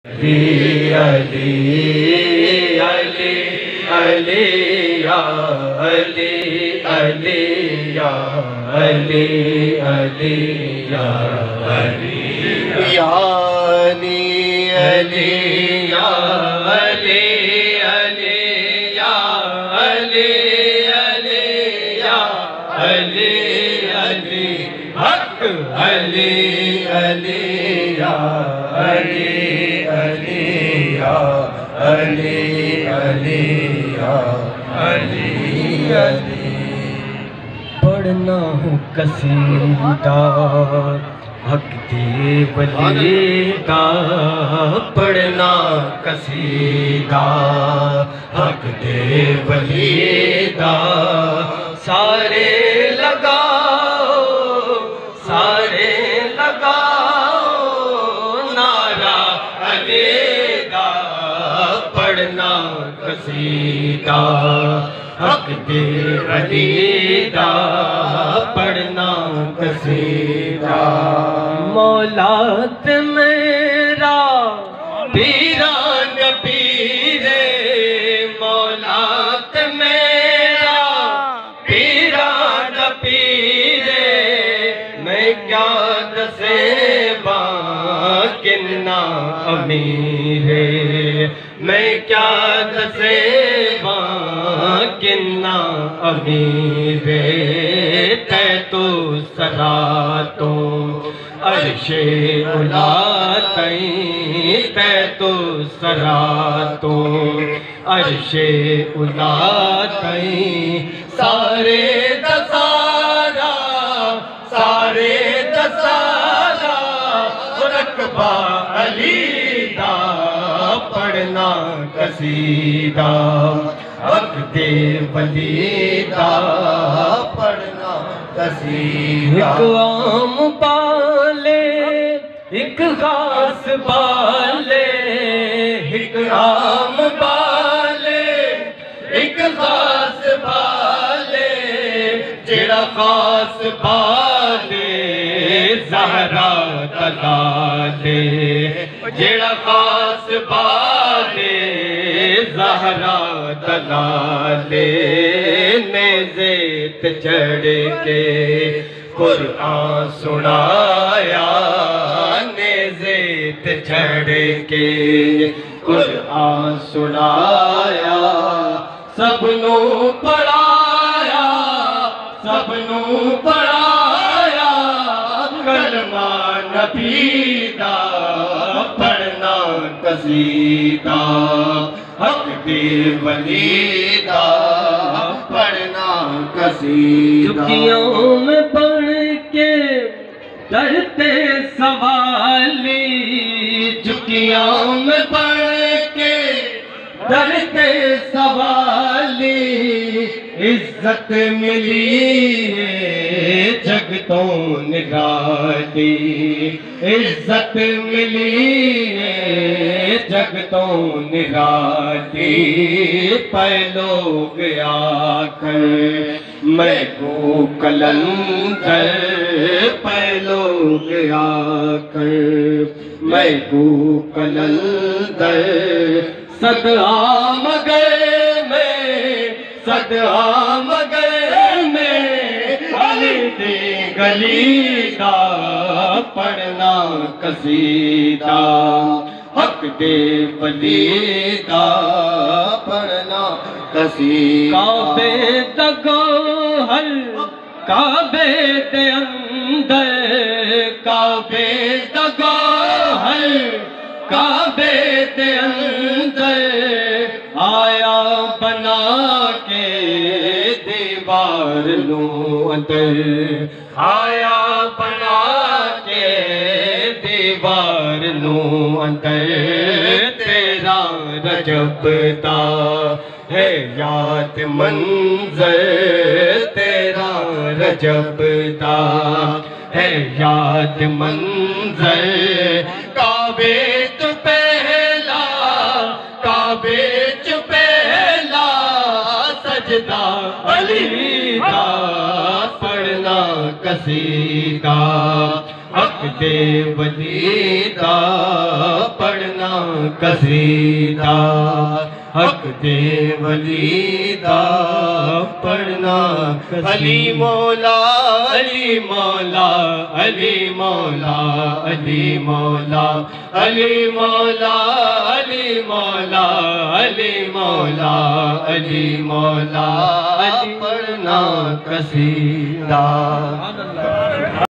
अली अली अली अली या अली अली या अली अली या अली या अली अली या अली अली या अली अली या अली अली हक अली अली या अली अली या अली अली या अली अली। पढ़ना हूँ कसीदा हक दे वली का, पढ़ना कसीदा हक दे वली का। सारे लगाओ सारे लगाओ नारा अलीदा, पढ़ना कसीदा हक दे वलीदा, पढ़ना कसीदा। मौलात मेरा पीरान पीरे, मौलात मेरा पीरान पीरे। मैं क्या दसे किन्ना अमीरे, मैं क्या दसे किन्ना अमीरे। तै तो सरा तो अर्शे उला तई, तै तो सरा तो अर्शे उला तई। सारे दसारा सारे दसारा रकबा अली दा, पढ़ना कसीदा हक दे वलीदा, पढ़ना कसीदा। एक आम बाले एक खास बाले, एक आम बाले एक खास बाले। जेड़ा खास बाले ज़हरा दलाले, जेड़ा खास बाले ज़हरा दलाले। नेज़ेत चढ़ के कुरआन सुनाया, नेज़ेत चढ़ के कुरआन सुनाया। सबनू पढ़ाया सबनू पढ़ाया, कलमा नबी दा, पढ़ना कसीदा हक दे वलीदा, पढ़ना कसीदा। चुकियों में पढ़ के डरते सवाली, चुकियों में पढ़ के डरते सवाली। इज्जत मिली है जगतों निराली, इज्जत मिली है जगतों निराली। लोग आकर मैं को कलंदर, लोग आकर मैं को कलंदर। सदा मगर में सदा मगर में अली दे गली दा, पढ़ना कसीदा हक दे वलीदा, पढ़ना कसीदा। काबे तको हल काबे दे अंदर, काबे तको हल काबे दे अंदर। आया बना के दीवार लो अंदर, आया बना के दीवार लो अंदर। तेरा रजब दा है याद मंजर, तेरा रजब दा है याद मंजर। काबे तो पहला काबे च पहला सजदा अली दा, पढ़ना कसीदा हक दे वली दा पढ़ना कसीदा हक दे वली दा पढ़ना अली मौला अली मौला अली मौला अली मौला अली मौला अली मौला अली मौला अली मौला पढ़ना कसीदा